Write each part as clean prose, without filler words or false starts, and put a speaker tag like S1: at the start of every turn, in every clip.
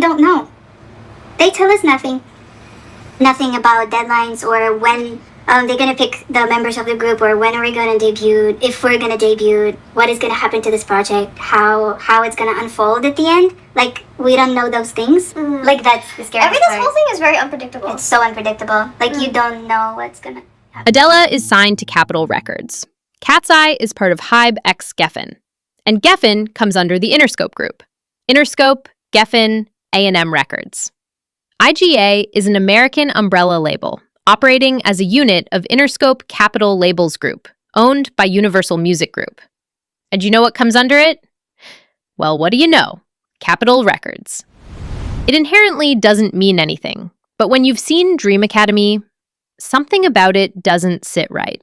S1: don't know. They tell us nothing. Nothing about deadlines or when they're gonna pick the members of the group, or when are we gonna debut, if we're gonna debut, what is gonna happen to this project, how it's gonna unfold at the end. Like, we don't know those things. Like, that's the scary
S2: This whole thing is very unpredictable.
S1: It's so unpredictable. Like, you don't know what's gonna happen.
S3: Adella is signed to Capitol Records. KATSEYE is part of HYBE x Geffen. And Geffen comes under the Interscope group. Interscope, Geffen, A&M Records. IGA is an American umbrella label, operating as a unit of Interscope Capitol Labels Group, owned by Universal Music Group. And you know what comes under it? Well, what do you know? Capitol Records. It inherently doesn't mean anything, but when you've seen Dream Academy, something about it doesn't sit right.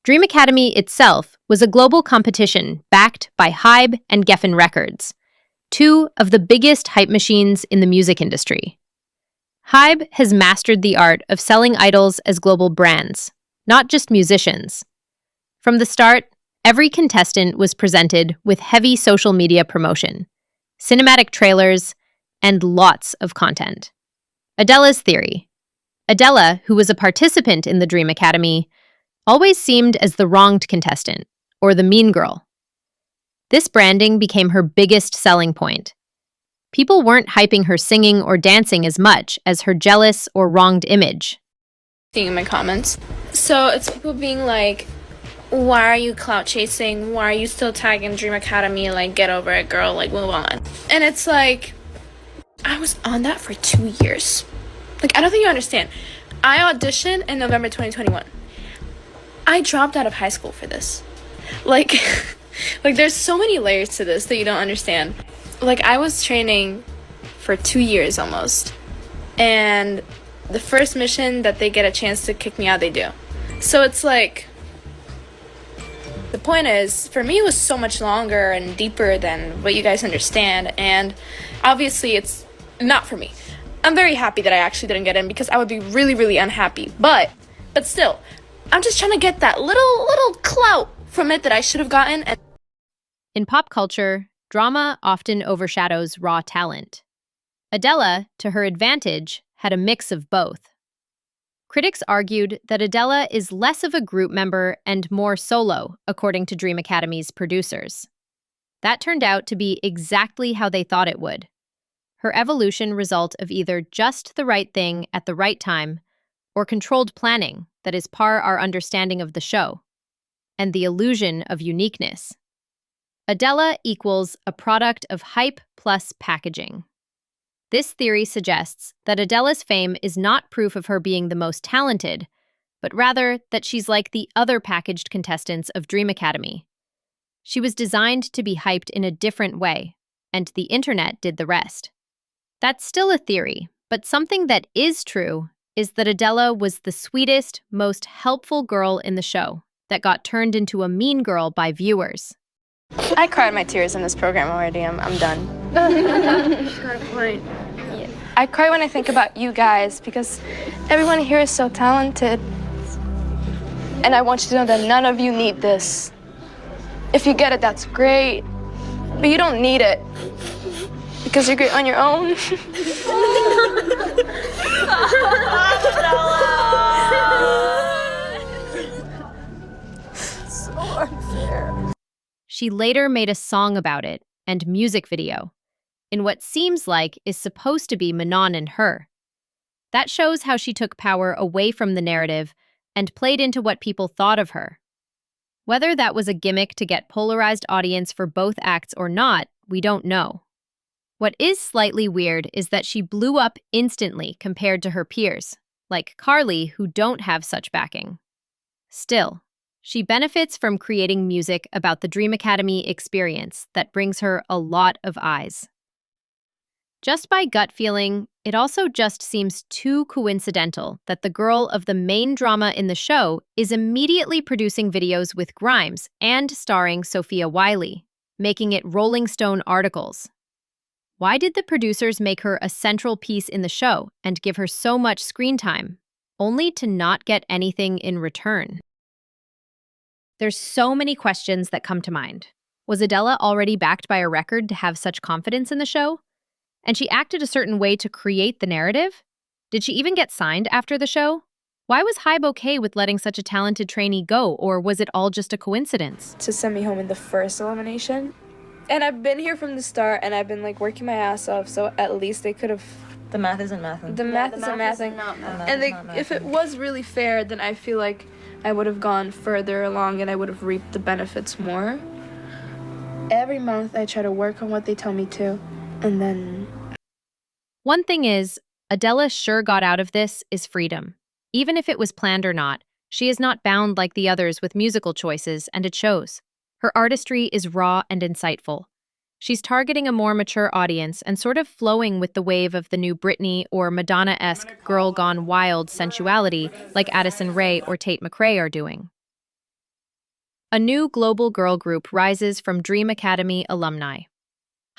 S3: Dream Academy itself was a global competition backed by HYBE and Geffen Records, two of the biggest hype machines in the music industry. HYBE has mastered the art of selling idols as global brands, not just musicians. From the start, every contestant was presented with heavy social media promotion, cinematic trailers, and lots of content. Adella's theory. Adella, who was a participant in the Dream Academy, always seemed as the wronged contestant, or the mean girl. This branding became her biggest selling point. People weren't hyping her singing or dancing as much as her jealous or wronged image.
S4: Seeing in my comments. So it's people being like, why are you clout chasing? Why are you still tagging Dream Academy? Like, get over it, girl. Like, move on. And it's like, I was on that for 2 years. Like, I don't think you understand. I auditioned in November 2021. I dropped out of high school for this. Like, like there's so many layers to this that you don't understand. Like, I was training for 2 years almost. And the first mission that they get a chance to kick me out, they do. So it's like, the point is, for me, it was so much longer and deeper than what you guys understand. And obviously, it's not for me. I'm very happy that I actually didn't get in because I would be really, really unhappy. But still, I'm just trying to get that little clout from it that I should have gotten. And
S3: in pop culture, drama often overshadows raw talent. Adella, to her advantage, had a mix of both. Critics argued that Adella is less of a group member and more solo, according to Dream Academy's producers. That turned out to be exactly how they thought it would. Her evolution result of either just the right thing at the right time or controlled planning that is par our understanding of the show, and the illusion of uniqueness. Adella equals a product of hype plus packaging. This theory suggests that Adella's fame is not proof of her being the most talented, but rather that she's like the other packaged contestants of Dream Academy. She was designed to be hyped in a different way, and the internet did the rest. That's still a theory, but something that is true is that Adella was the sweetest, most helpful girl in the show that got turned into a mean girl by viewers.
S4: I cried my tears in this program already. I'm done.
S2: Got a point.
S4: Yeah. I cry when I think about you guys because everyone here is so talented. And I want you to know that none of you need this. If you get it, that's great. But you don't need it. Because you're great on your own.
S2: So unfair.
S3: She later made a song about it and music video, in what seems like is supposed to be Manon and her. That shows how she took power away from the narrative and played into what people thought of her. Whether that was a gimmick to get polarized audience for both acts or not, we don't know. What is slightly weird is that she blew up instantly compared to her peers, like Carly, who don't have such backing. Still, she benefits from creating music about the Dream Academy experience that brings her a lot of eyes. Just by gut feeling, it also just seems too coincidental that the girl of the main drama in the show is immediately producing videos with Grimes and starring Sophia Wiley, making it Rolling Stone articles. Why did the producers make her a central piece in the show and give her so much screen time, only to not get anything in return? There's so many questions that come to mind. Was Adella already backed by a record to have such confidence in the show? And she acted a certain way to create the narrative? Did she even get signed after the show? Why was HYBE okay with letting such a talented trainee go, or was it all just a coincidence?
S4: To send me home in the first elimination. And I've been here from the start, and I've been like working my ass off, so at least they could have...
S2: The math isn't mathing.
S4: The math isn't mathing. And if it was really fair, then I feel like I would have gone further along and I would have reaped the benefits more. Every month I try to work on what they tell me to, and then...
S3: One thing is, Adella sure got out of this is freedom. Even if it was planned or not, she is not bound like the others with musical choices, and it shows. Her artistry is raw and insightful. She's targeting a more mature audience and sort of flowing with the wave of the new Britney or Madonna-esque girl gone wild sensuality like Addison Rae or Tate McRae are doing. A new global girl group rises from Dream Academy alumni.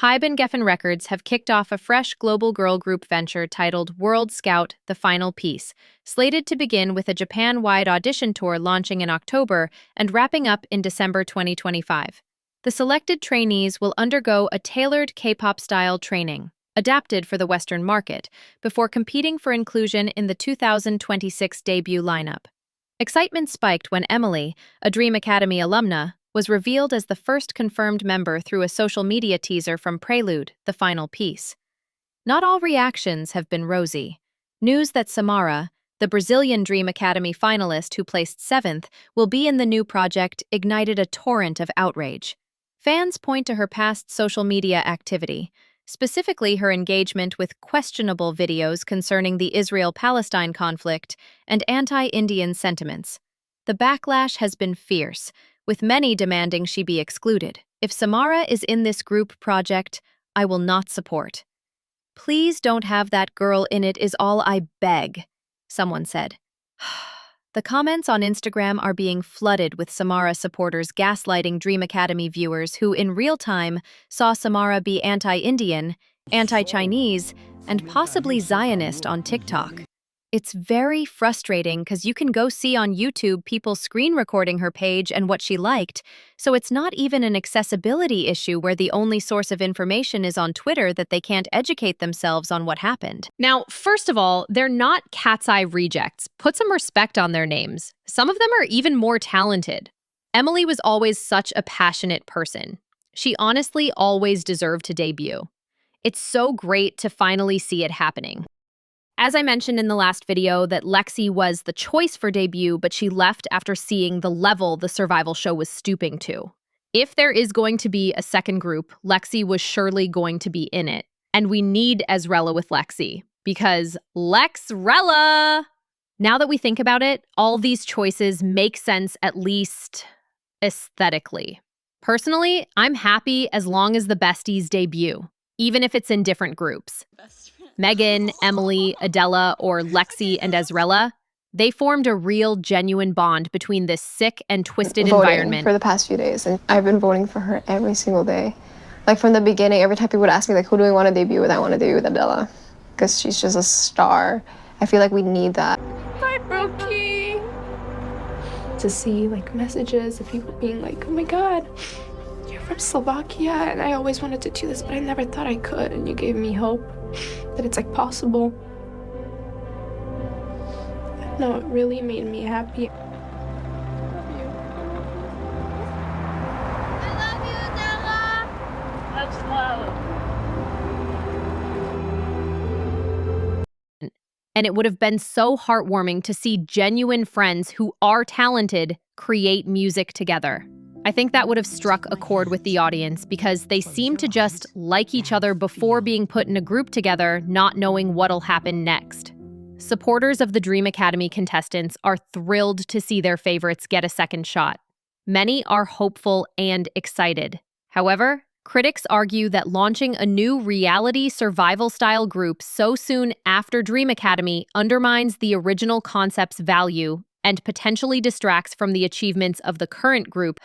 S3: HYBE and Geffen Records have kicked off a fresh global girl group venture titled World Scout: The Final Piece, slated to begin with a Japan-wide audition tour launching in October and wrapping up in December 2025. The selected trainees will undergo a tailored K-pop-style training, adapted for the Western market, before competing for inclusion in the 2026 debut lineup. Excitement spiked when Emily, a Dream Academy alumna, was revealed as the first confirmed member through a social media teaser from Prelude: The Final Piece. Not all reactions have been rosy. News that Samara, the Brazilian Dream Academy finalist who placed 7th, will be in the new project ignited a torrent of outrage. Fans point to her past social media activity, specifically her engagement with questionable videos concerning the Israel-Palestine conflict and anti-Indian sentiments. The backlash has been fierce, with many demanding she be excluded. If Samara is in this group project, I will not support. Please don't have that girl in it is all I beg, someone said. The comments on Instagram are being flooded with Samara supporters gaslighting Dream Academy viewers who in real time saw Samara be anti-Indian, anti-Chinese, and possibly Zionist on TikTok. It's very frustrating because you can go see on YouTube people screen recording her page and what she liked, so it's not even an accessibility issue where the only source of information is on Twitter that they can't educate themselves on what happened. Now, first of all, they're not KATSEYE rejects. Put some respect on their names. Some of them are even more talented. Emily was always such a passionate person. She honestly always deserved to debut. It's so great to finally see it happening. As I mentioned in the last video that Lexi was the choice for debut, but she left after seeing the level the survival show was stooping to. If there is going to be a second group, Lexi was surely going to be in it. And we need Ezrella with Lexi, because Lexrella! Now that we think about it, all these choices make sense at least aesthetically. Personally, I'm happy as long as the besties debut, even if it's in different groups. Megan, Emily, Adella, or Lexi and Ezrella, they formed a real, genuine bond between this sick and twisted environment.
S5: For the past few days, and I've been voting for her every single day. Like from the beginning, every time people would ask me, like, who do we want to debut with? I want to debut with Adella, because she's just a star. I feel like we need that.
S4: Bye, Brookie! To see, like, messages of people being like, oh my god, you're from Slovakia, and I always wanted to do this, but I never thought I could, and you gave me hope that it's like possible. No, it really made me happy.
S2: I love you, Adella! That's love.
S3: And it would have been so heartwarming to see genuine friends who are talented create music together. I think that would have struck a chord with the audience because they seem to just like each other before being put in a group together, not knowing what'll happen next. Supporters of the Dream Academy contestants are thrilled to see their favorites get a second shot. Many are hopeful and excited. However, critics argue that launching a new reality survival-style group so soon after Dream Academy undermines the original concept's value and potentially distracts from the achievements of the current group.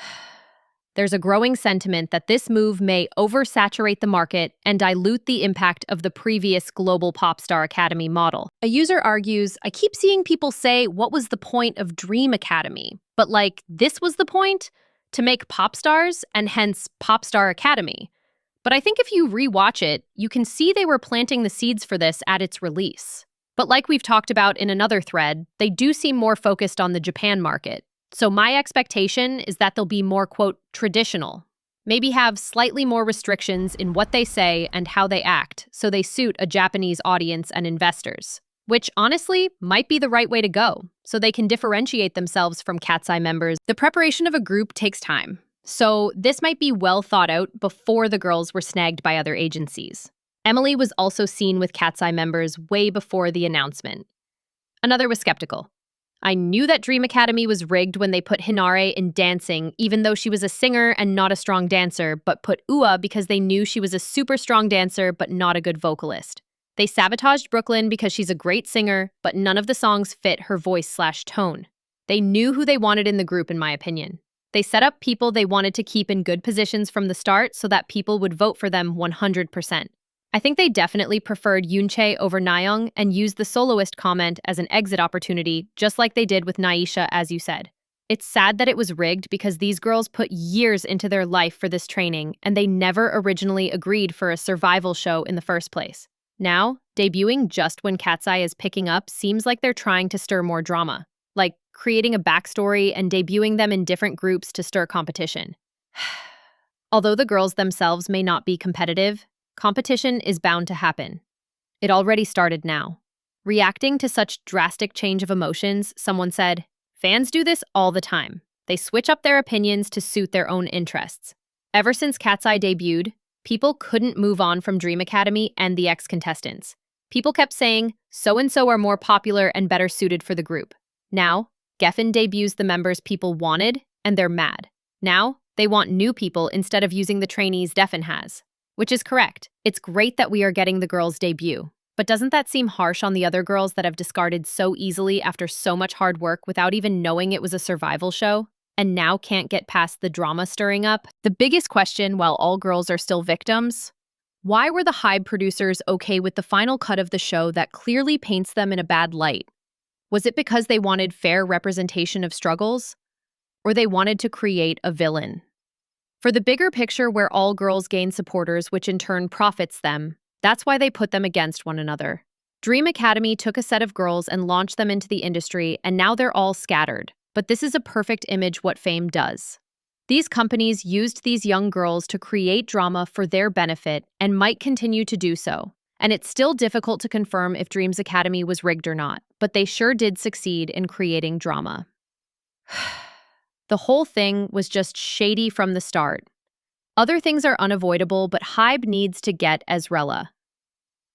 S3: There's a growing sentiment that this move may oversaturate the market and dilute the impact of the previous Global Popstar Academy model. A user argues, I keep seeing people say, what was the point of Dream Academy? But like, this was the point? To make pop stars, and hence Popstar Academy. But I think if you rewatch it, you can see they were planting the seeds for this at its release. But like we've talked about in another thread, they do seem more focused on the Japan market. So my expectation is that they'll be more, quote, traditional. Maybe have slightly more restrictions in what they say and how they act, so they suit a Japanese audience and investors. Which, honestly, might be the right way to go, so they can differentiate themselves from KATSEYE members. The preparation of a group takes time, so this might be well thought out before the girls were snagged by other agencies. Emily was also seen with KATSEYE members way before the announcement. Another was skeptical. I knew that Dream Academy was rigged when they put Hinare in dancing, even though she was a singer and not a strong dancer, but put Ua because they knew she was a super strong dancer but not a good vocalist. They sabotaged Brooklyn because she's a great singer, but none of the songs fit her voice/tone. They knew who they wanted in the group, in my opinion. They set up people they wanted to keep in good positions from the start so that people would vote for them 100%. I think they definitely preferred Yoonchae over Nayeong and used the soloist comment as an exit opportunity, just like they did with Naisha, as you said. It's sad that it was rigged because these girls put years into their life for this training, and they never originally agreed for a survival show in the first place. Now, debuting just when KATSEYE is picking up seems like they're trying to stir more drama, like creating a backstory and debuting them in different groups to stir competition. Although the girls themselves may not be competitive, competition is bound to happen. It already started now. Reacting to such drastic change of emotions, someone said, "Fans do this all the time. They switch up their opinions to suit their own interests." Ever since KATSEYE debuted, people couldn't move on from Dream Academy and the ex-contestants. People kept saying, so-and-so are more popular and better suited for the group. Now, Geffen debuts the members people wanted, and they're mad. Now, they want new people instead of using the trainees Geffen has. Which is correct. It's great that we are getting the girls' debut. But doesn't that seem harsh on the other girls that have discarded so easily after so much hard work without even knowing it was a survival show? And now can't get past the drama stirring up? The biggest question, while all girls are still victims, why were the HYBE producers okay with the final cut of the show that clearly paints them in a bad light? Was it because they wanted fair representation of struggles? Or they wanted to create a villain? For the bigger picture where all girls gain supporters, which in turn profits them, that's why they put them against one another. Dream Academy took a set of girls and launched them into the industry, and now they're all scattered. But this is a perfect image what fame does. These companies used these young girls to create drama for their benefit and might continue to do so. And it's still difficult to confirm if Dreams Academy was rigged or not, but they sure did succeed in creating drama. The whole thing was just shady from the start. Other things are unavoidable, but HYBE needs to get Ezrella.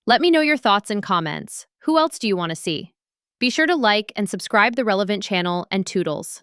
S3: Let me know your thoughts in comments. Who else do you want to see? Be sure to like and subscribe the relevant channel, and toodles.